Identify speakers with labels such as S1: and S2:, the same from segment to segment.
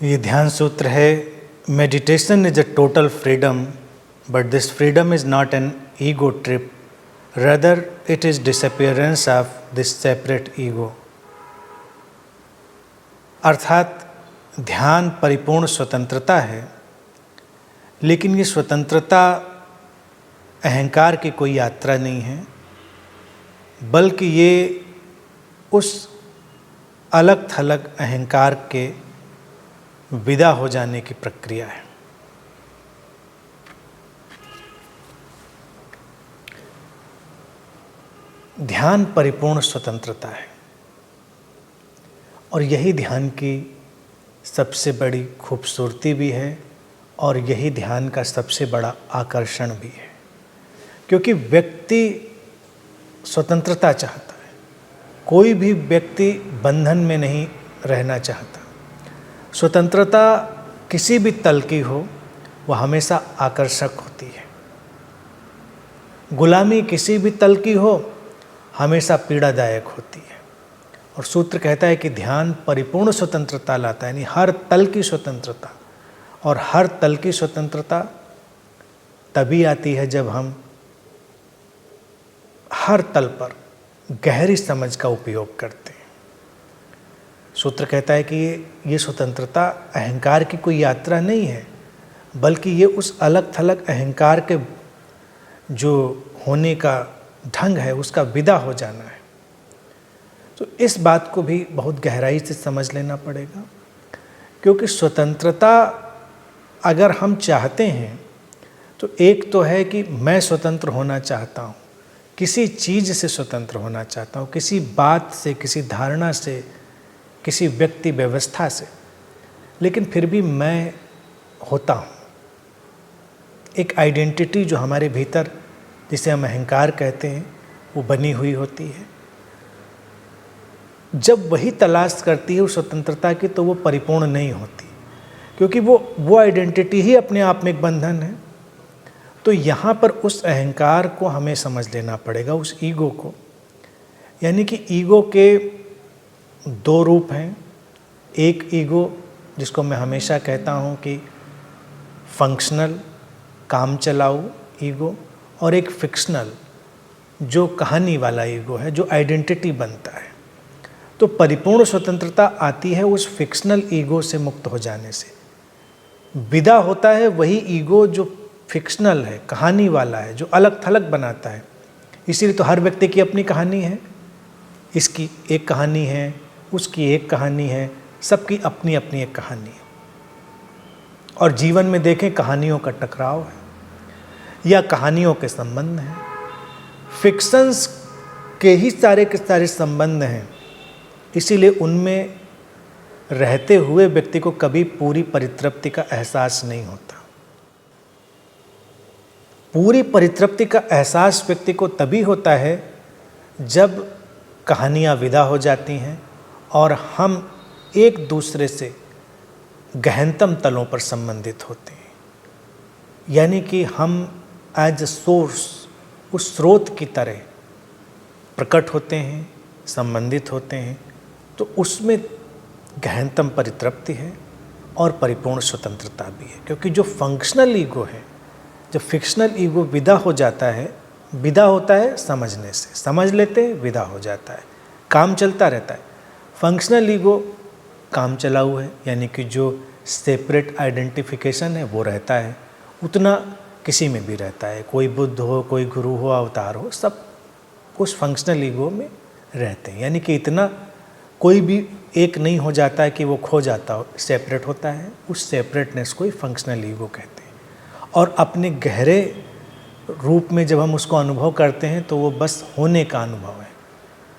S1: ये ध्यान सूत्र है, meditation is a total freedom, but this freedom is not an ego trip, rather it is disappearance of this separate ego। अर्थात ध्यान परिपूर्ण स्वतंत्रता है, लेकिन ये स्वतंत्रता अहंकार की कोई यात्रा नहीं है, बल्कि ये उस अलग थलग अहंकार के विदा हो जाने की प्रक्रिया है। ध्यान परिपूर्ण स्वतंत्रता है और यही ध्यान की सबसे बड़ी खूबसूरती भी है और यही ध्यान का सबसे बड़ा आकर्षण भी है, क्योंकि व्यक्ति स्वतंत्रता चाहता है। कोई भी व्यक्ति बंधन में नहीं रहना चाहता। स्वतंत्रता किसी भी तल की हो, वह हमेशा आकर्षक होती है। गुलामी किसी भी तल की हो, हमेशा पीड़ादायक होती है। और सूत्र कहता है कि ध्यान परिपूर्ण स्वतंत्रता लाता है, यानी हर तल की स्वतंत्रता। और हर तल की स्वतंत्रता तभी आती है जब हम हर तल पर गहरी समझ का उपयोग करते हैं। सूत्र कहता है कि ये स्वतंत्रता अहंकार की कोई यात्रा नहीं है, बल्कि ये उस अलग थलग अहंकार के जो होने का ढंग है, उसका विदा हो जाना है। तो इस बात को भी बहुत गहराई से समझ लेना पड़ेगा, क्योंकि स्वतंत्रता अगर हम चाहते हैं तो एक तो है कि मैं स्वतंत्र होना चाहता हूँ, किसी चीज़ से स्वतंत्र होना चाहता हूँ, किसी बात से, किसी धारणा से, किसी व्यक्ति व्यवस्था से, लेकिन फिर भी मैं होता हूँ। एक आइडेंटिटी जो हमारे भीतर, जिसे हम अहंकार कहते हैं, वो बनी हुई होती है। जब वही तलाश करती है उस स्वतंत्रता की, तो वो परिपूर्ण नहीं होती, क्योंकि वो आइडेंटिटी ही अपने आप में एक बंधन है। तो यहाँ पर उस अहंकार को हमें समझ लेना पड़ेगा, उस ईगो को। यानी कि ईगो के दो रूप हैं। एक ईगो जिसको मैं हमेशा कहता हूँ कि फंक्शनल, काम चलाऊ ईगो, और एक फिक्शनल जो कहानी वाला ईगो है, जो आइडेंटिटी बनता है। तो परिपूर्ण स्वतंत्रता आती है उस फिक्शनल ईगो से मुक्त हो जाने से। विदा होता है वही ईगो जो फिक्शनल है, कहानी वाला है, जो अलग थलग बनाता है। इसीलिए तो हर व्यक्ति की अपनी कहानी है, इसकी एक कहानी है, उसकी एक कहानी है, सबकी अपनी अपनी एक कहानी है। और जीवन में देखें, कहानियों का टकराव है या कहानियों के संबंध हैं। फिक्शंस के ही सारे के सारे संबंध हैं, इसीलिए उनमें रहते हुए व्यक्ति को कभी पूरी परितृप्ति का एहसास नहीं होता। पूरी परितृप्ति का एहसास व्यक्ति को तभी होता है जब कहानियाँ विदा हो जाती हैं और हम एक दूसरे से गहनतम तलों पर संबंधित होते हैं। यानी कि हम एज अ सोर्स, उस स्रोत की तरह प्रकट होते हैं, संबंधित होते हैं। तो उसमें गहनतम परितृप्ति है और परिपूर्ण स्वतंत्रता भी है। क्योंकि जो फंक्शनल ईगो है, जब फिक्शनल ईगो विदा हो जाता है, विदा होता है समझने से, समझ लेते हैं, विदा हो जाता है, काम चलता रहता है। फंक्शनल ईगो काम चलाऊ है, यानी कि जो सेपरेट आइडेंटिफिकेशन है वो रहता है, उतना किसी में भी रहता है। कोई बुद्ध हो, कोई गुरु हो, अवतार हो, सब उस फंक्शनल ईगो में रहते हैं। यानी कि इतना कोई भी एक नहीं हो जाता है कि वो खो जाता हो, सेपरेट होता है। उस सेपरेटनेस को ही फंक्शनल ईगो कहते हैं। और अपने गहरे रूप में जब हम उसको अनुभव करते हैं तो वो बस होने का अनुभव है,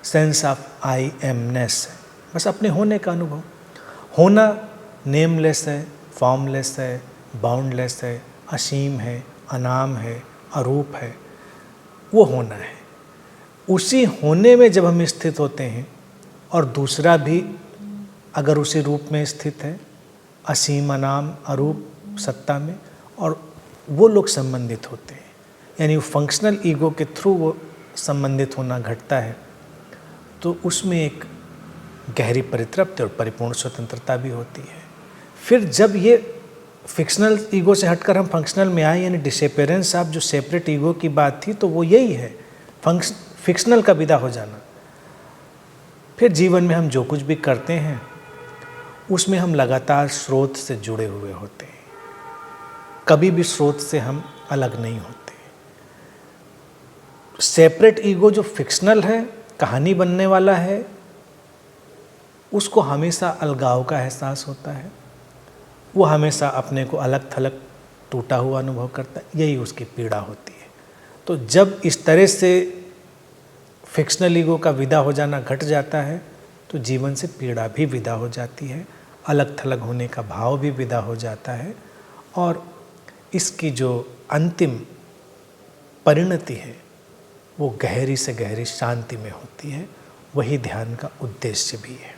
S1: सेंस ऑफ आई एमनेस है, बस अपने होने का अनुभव। होना नेमलेस है, फॉर्मलेस है, बाउंडलेस है, असीम है, अनाम है, अरूप है, वो होना है। उसी होने में जब हम स्थित होते हैं और दूसरा भी अगर उसी रूप में स्थित है, असीम, अनाम, अरूप सत्ता में, और वो लोग संबंधित होते हैं, यानी फंक्शनल ईगो के थ्रू वो संबंधित होना घटता है, तो उसमें एक गहरी परितृप्ति और परिपूर्ण स्वतंत्रता भी होती है। फिर जब ये फिक्शनल ईगो से हटकर हम फंक्शनल में आए, यानी डिसअपियरेंस ऑफ जो सेपरेट ईगो की बात थी, तो वो यही है, फिक्शनल का विदा हो जाना। फिर जीवन में हम जो कुछ भी करते हैं उसमें हम लगातार स्रोत से जुड़े हुए होते हैं, कभी भी स्रोत से हम अलग नहीं होते। सेपरेट ईगो जो फिक्शनल है, कहानी बनने वाला है, उसको हमेशा अलगाव का एहसास होता है, वो हमेशा अपने को अलग थलग टूटा हुआ अनुभव करता है, यही उसकी पीड़ा होती है। तो जब इस तरह से फिक्शनल ईगो का विदा हो जाना घट जाता है तो जीवन से पीड़ा भी विदा हो जाती है, अलग थलग होने का भाव भी विदा हो जाता है, और इसकी जो अंतिम परिणति है वो गहरी से गहरी शांति में होती है। वही ध्यान का उद्देश्य भी है।